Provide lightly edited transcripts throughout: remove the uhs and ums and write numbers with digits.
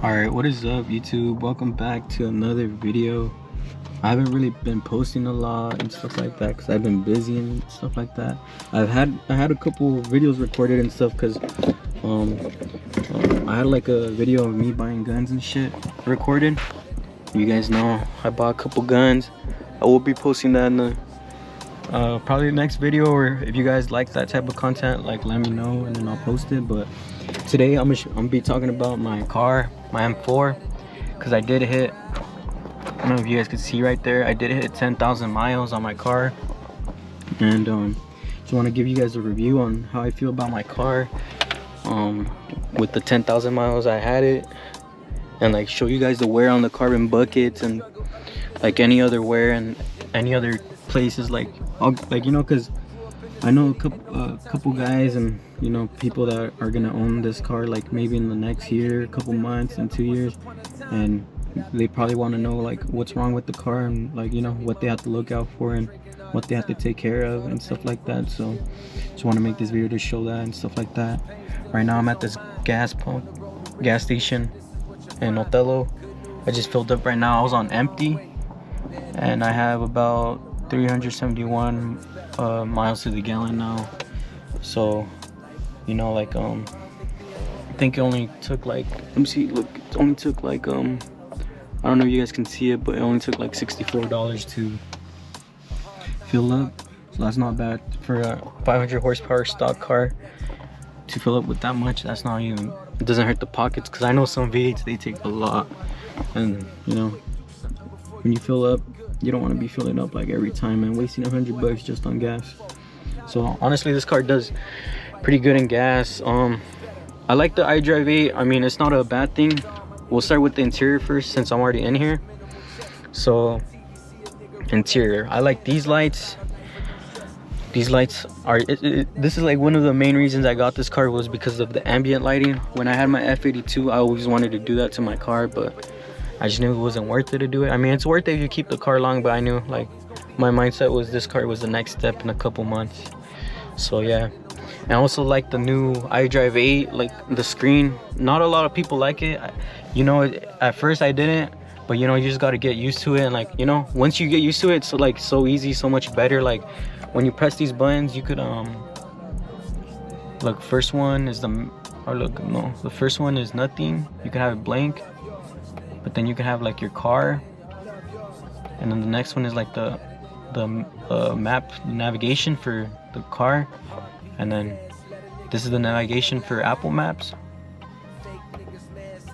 Alright, what is up YouTube? Welcome back to another video. I haven't really been posting a lot and stuff like that because I've been busy and stuff like that. I had a couple videos recorded and stuff because I had like a video of me buying guns and shit recorded. You guys know I bought a couple guns. I will be posting that in the probably the next video, or if you guys like that type of content, like let me know and then I'll post it. But today I'm gonna be talking about my car, my M4, because I did hit, I don't know if you guys can see right there, I did hit 10,000 miles on my car. And just want to give you guys a review on how I feel about my car with the 10,000 miles I had it, and like show you guys the wear on the carbon buckets and like any other wear and any other places, like you know, because I know a couple guys and you know people that are gonna own this car like maybe in the next year, a couple months and 2 years, and they probably want to know like what's wrong with the car and like you know what they have to look out for and what they have to take care of and stuff like that. So just want to make this video to show that and stuff like that. Right now I'm at this gas station in Othello. I just filled up right now. I was on empty and I have about 371 miles to the gallon now. So you know, like I think it only took like, let me see, look, it only took like I don't know if you guys can see it, but it only took like $64 to fill up. So that's not bad for a 500 horsepower stock car to fill up with that much. That's not even, it doesn't hurt the pockets, because I know some V8s they take a lot, and you know when you fill up you don't want to be filling up like every time and wasting $100 just on gas. So honestly this car does pretty good in gas. I like the iDrive 8. I mean, it's not a bad thing. We'll start with the interior first since I'm already in here. So interior, I like these lights. These lights are this is like one of the main reasons I got this car, was because of the ambient lighting. When I had my F82 I always wanted to do that to my car, but I just knew it wasn't worth it to do it. I mean, it's worth it if you keep the car long, but I knew like my mindset was this car was the next step in a couple months. So yeah. And I also like the new iDrive 8, like the screen. Not a lot of people like it, you know. At first I didn't, but you know, you just got to get used to it. And like, you know, once you get used to it, it's like so easy, so much better. Like when you press these buttons, you could look, first one is the, or look, no, the first one is nothing. You can have it blank, but then you can have like your car, and then the next one is like the map navigation for the car, and then this is the navigation for Apple Maps,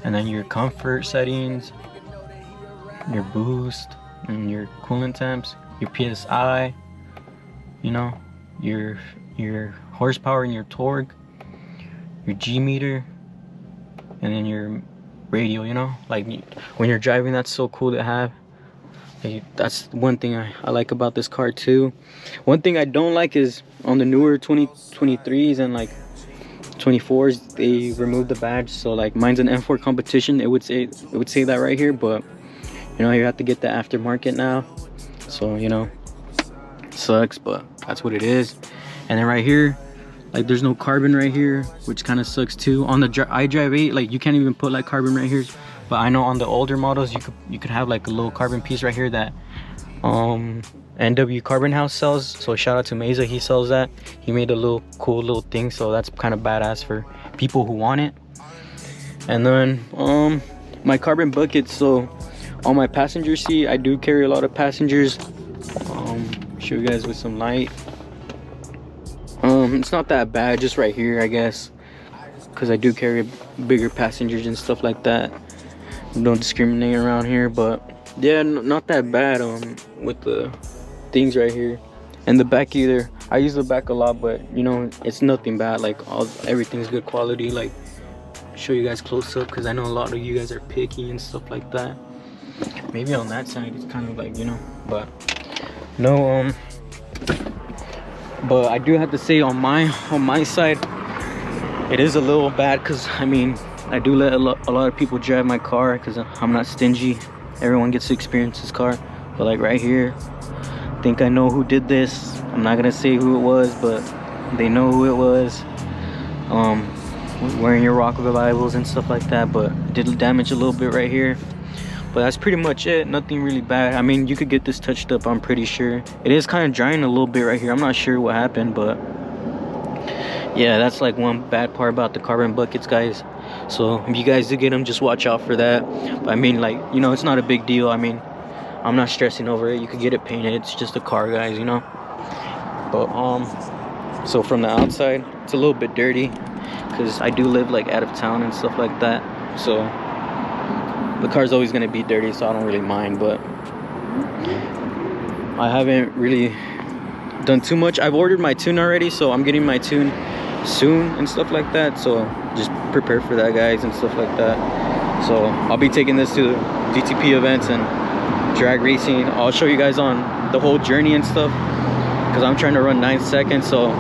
and then your comfort settings, your boost and your coolant temps, your PSI, you know, your horsepower and your torque, your G meter, and then your radio. You know, like when you're driving, that's so cool to have. That's one thing I like about this car too. One thing I don't like is on the newer 2023s and like 24s, they removed the badge. So like mine's an M4 competition, it would say that right here, but you know, you have to get the aftermarket now. So you know, it sucks, but that's what it is. And then right here, like there's no carbon right here, which kind of sucks too. On the iDrive 8, like you can't even put like carbon right here. But I know on the older models you could have like a little carbon piece right here that NW Carbon House sells. So shout out to Mesa, he sells that. He made a little cool little thing, so that's kind of badass for people who want it. And then my carbon buckets. So on my passenger seat, I do carry a lot of passengers. Show you guys with some light. It's not that bad, just right here I guess, because I do carry bigger passengers and stuff like that. Don't discriminate around here, but yeah, not that bad with the things right here. And the back either, I use the back a lot, but you know, it's nothing bad. Like everything's good quality. Like show you guys close up, because I know a lot of you guys are picky and stuff like that. Maybe on that side it's kind of like, you know, but no, but I do have to say on my side it is a little bad, because I mean I do let a lot of people drive my car, because I'm not stingy. Everyone gets to experience this car. But like right here, I think I know who did this. I'm not gonna say who it was, but they know who it was. wearing your rock revivals and stuff like that, but it did damage a little bit right here. But that's pretty much it. Nothing really bad. I mean, you could get this touched up, I'm pretty sure. It is kind of drying a little bit right here. I'm not sure what happened, but yeah, that's like one bad part about the carbon buckets, guys. So if you guys do get them, just watch out for that. But I mean, like, you know, it's not a big deal. I mean, I'm not stressing over it. You could get it painted. It's just a car, guys, you know. But so from the outside, it's a little bit dirty because I do live like out of town and stuff like that. So the car's always gonna be dirty, so I don't really mind. But I haven't really done too much. I've ordered my tune already, so I'm getting my tune soon and stuff like that. So just prepare for that, guys, and stuff like that. So I'll be taking this to DTP events and drag racing. I'll show you guys on the whole journey and stuff, because I'm trying to run 9 seconds, so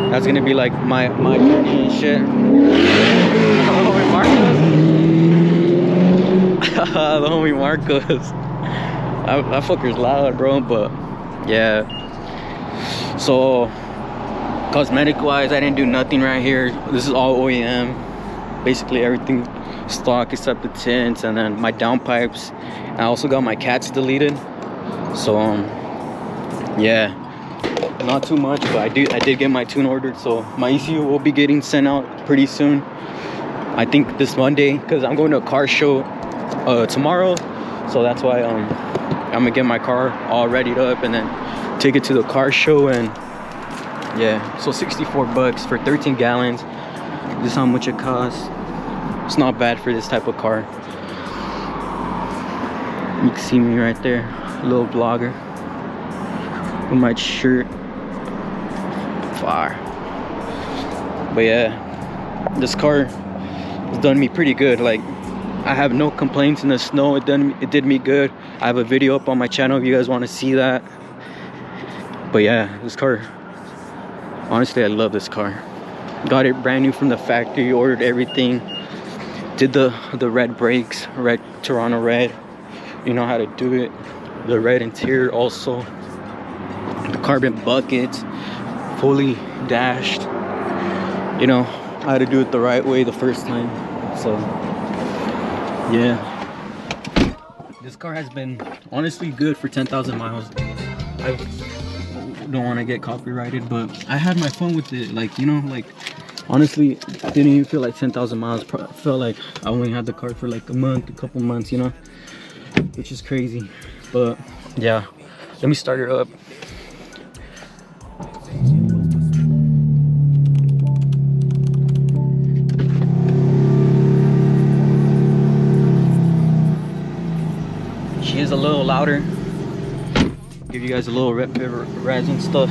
that's gonna be like my journey and shit. The homie Marcos. That fucker's loud, bro. But yeah, so cosmetic wise, I didn't do nothing right here. This is all OEM, basically everything stock except the tints and then my downpipes. I also got my cats deleted, so yeah, not too much, but I did get my tune ordered, so my ECU will be getting sent out pretty soon. I think this Monday, because I'm going to a car show tomorrow, so that's why I'm gonna get my car all readied up and then take it to the car show. And yeah, so 64 bucks for 13 gallons. This is how much it costs. It's not bad for this type of car. You can see me right there, little vlogger with my shirt. Fire. But yeah, this car has done me pretty good. Like, I have no complaints in the snow. It did me good. I have a video up on my channel if you guys want to see that. But yeah, this car, honestly, I love this car. Got it brand new from the factory, ordered everything, did the red brakes, red Toronto red, you know how to do it. The red interior also, the carbon buckets, fully dashed. You know, I had to do it the right way the first time. So yeah, this car has been honestly good for 10,000 miles. I don't want to get copyrighted, but I had my fun with it. Like, you know, like, honestly, it didn't even feel like 10,000 miles. Felt like I only had the car for like a month, a couple months, you know, which is crazy. But yeah, let me start her up. She is a little louder. Give you guys a little res and stuff.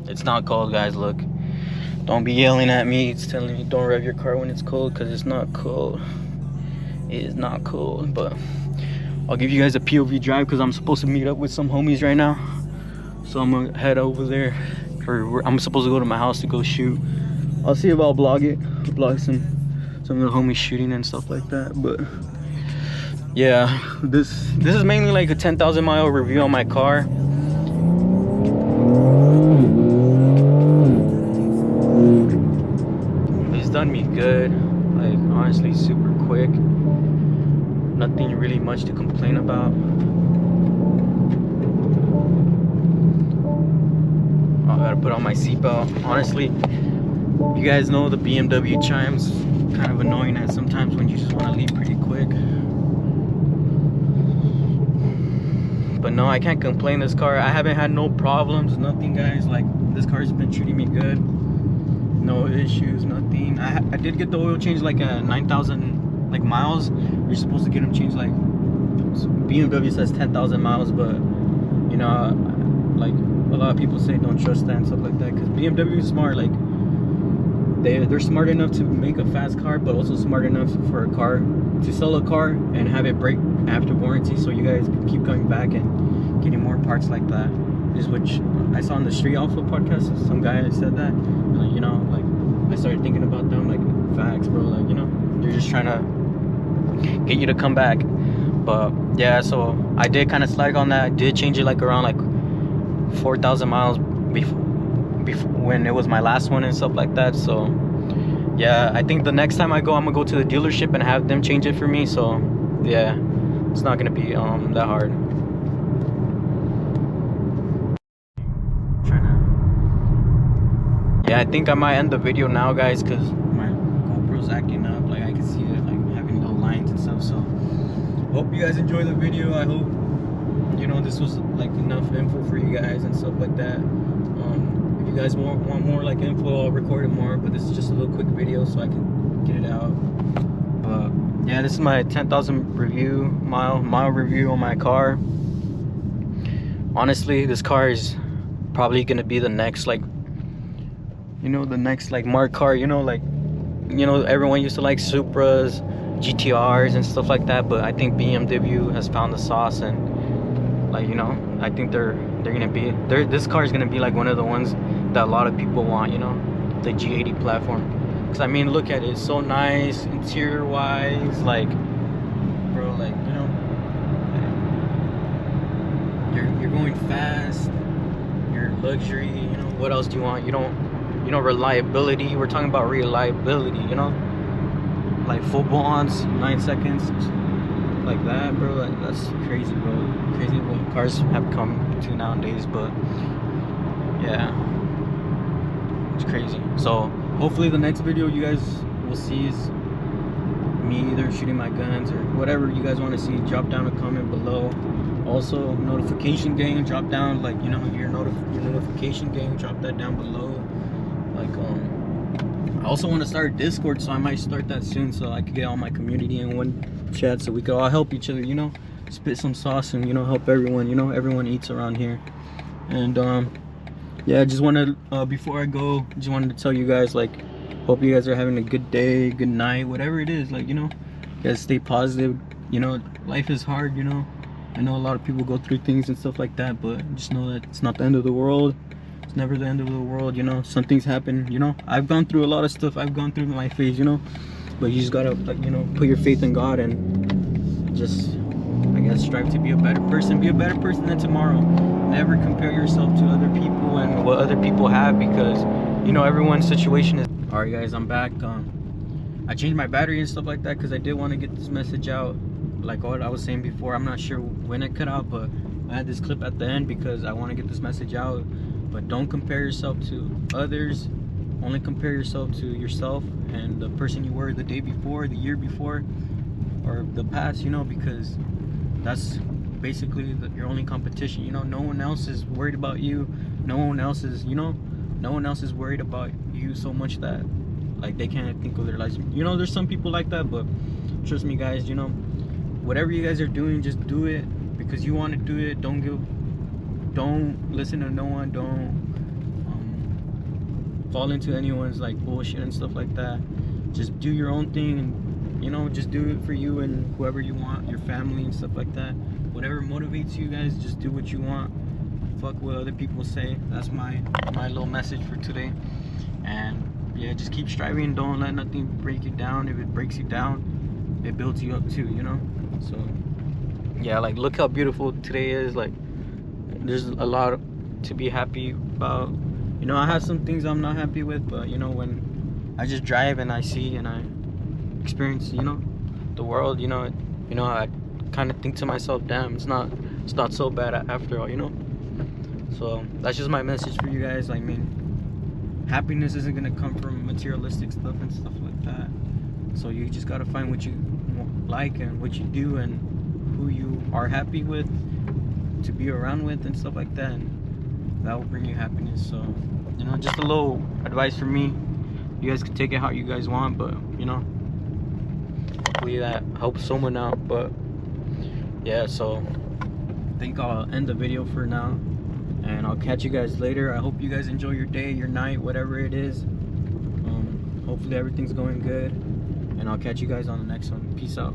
It's not cold, guys. Look, don't be yelling at me. It's telling me don't rev your car when it's cold, because it's not cold. It is not cold. But I'll give you guys a POV drive because I'm supposed to meet up with some homies right now. So I'm gonna head over there. Or I'm supposed to go to my house to go shoot. I'll see if I'll vlog it, vlog some of the homies shooting and stuff like that. But yeah, this is mainly like a 10,000 mile review on my car. It's done me good, like honestly super quick. Nothing really much to complain about. I gotta put on my seatbelt. Honestly, you guys know the BMW chimes kind of annoying at sometimes when you just want to leave pretty quick. But no, I can't complain. This car, I haven't had no problems, nothing, guys. Like, this car's been treating me good. No issues, nothing. I did get the oil change like 9,000 like miles. You're supposed to get them changed, like, BMW says 10,000 miles, but you know, like, a lot of people say don't trust that and stuff like that, because BMW is smart. Like, they're smart enough to make a fast car, but also smart enough for a car to sell a car and have it break after warranty, so you guys can keep coming back and getting more parts like that. Is which I saw on the Street Alpha podcast. Some guy said that, like, you know, like, I started thinking about them, like, facts, bro. Like, you know, they're just trying to get you to come back. But yeah, so I did kind of slack on that. I did change it like around like 4,000 miles before when it was my last one and stuff like that. So yeah, I think the next time I go, I'm gonna go to the dealership and have them change it for me. So yeah, it's not gonna be that hard. Yeah, I think I might end the video now, guys, because my GoPro's acting up. Like I can see it like having little lines and stuff. So hope you guys enjoy the video. I hope, you know, this was like enough info for you guys and stuff like that. If you guys want more like info, I'll record it more, but this is just a little quick video so I can get it out. But yeah, this is my 10,000 mile review on my car. Honestly, this car is probably gonna be the next, like, you know, the next like mark car. You know, like, you know, everyone used to like Supras, GTRs and stuff like that, but I think BMW has found the sauce, and like, you know, I think they're gonna be this car is gonna be like one of the ones that a lot of people want, you know, the G80 platform. Because I mean, look at it, it's so nice interior wise, like, bro, like, you know, you're going fast, you're luxury, you know, what else do you want? You know, reliability, we're talking about reliability, you know, like full bonds, 9 seconds, like that, bro. Like, that's crazy, bro. Crazy what cars have come to nowadays. But yeah, it's crazy. So hopefully the next video you guys will see is me either shooting my guns or whatever you guys want to see. Drop down a comment below. Also, notification gang, drop down, like, you know, your notification gang, drop that down below. Like, I also want to start Discord, so I might start that soon, so I could get all my community in one chat, so we could all help each other, you know, spit some sauce and, you know, help everyone. You know, everyone eats around here. And yeah, I just wanted before I go, just wanted to tell you guys, like, hope you guys are having a good day, good night, whatever it is. Like, you know, you guys stay positive. You know, life is hard, you know. I know a lot of people go through things and stuff like that, but just know that it's not the end of the world. It's never the end of the world, you know. Some things happen, you know. I've gone through a lot of stuff. I've gone through my phase, you know. But you just gotta, like, you know, put your faith in God and just, I guess, strive to be a better person. Be a better person than tomorrow. Never compare yourself to other people and what other people have, because, you know, everyone's situation is. All right, guys, I'm back. I changed my battery and stuff like that because I did want to get this message out. Like what I was saying before, I'm not sure when it cut out, but I had this clip at the end because I want to get this message out. But don't compare yourself to others. Only compare yourself to yourself and the person you were the day before, the year before, or the past, you know, because that's basically your only competition. You know, no one else is worried about you. No one else is, you know, no one else is worried about you so much that, like, they can't think of their lives. You know, there's some people like that, but trust me, guys, you know, whatever you guys are doing, just do it because you want to do it. Don't listen to no one. Don't fall into anyone's like bullshit and stuff like that. Just do your own thing, and, you know, just do it for you and whoever you want, your family and stuff like that. Whatever motivates you guys, just do what you want. Fuck what other people say. That's my little message for today. And yeah, just keep striving. Don't let nothing break you down. If it breaks you down, it builds you up too, you know. So yeah, like, look how beautiful today is. Like, there's a lot to be happy about. You know, I have some things I'm not happy with, but, you know, when I just drive and I see and I experience, you know, the world, you know, I kind of think to myself, damn, it's not so bad after all, you know. So that's just my message for you guys. I mean, happiness isn't gonna come from materialistic stuff and stuff like that. So you just gotta find what you like and what you do and who you are happy with to be around with and stuff like that, and that will bring you happiness. So, you know, just a little advice from me. You guys can take it how you guys want, but, you know, hopefully that helps someone out. But yeah, so I think I'll end the video for now, and I'll catch you guys later. I hope you guys enjoy your day, your night, whatever it is. Hopefully everything's going good, and I'll catch you guys on the next one. Peace out.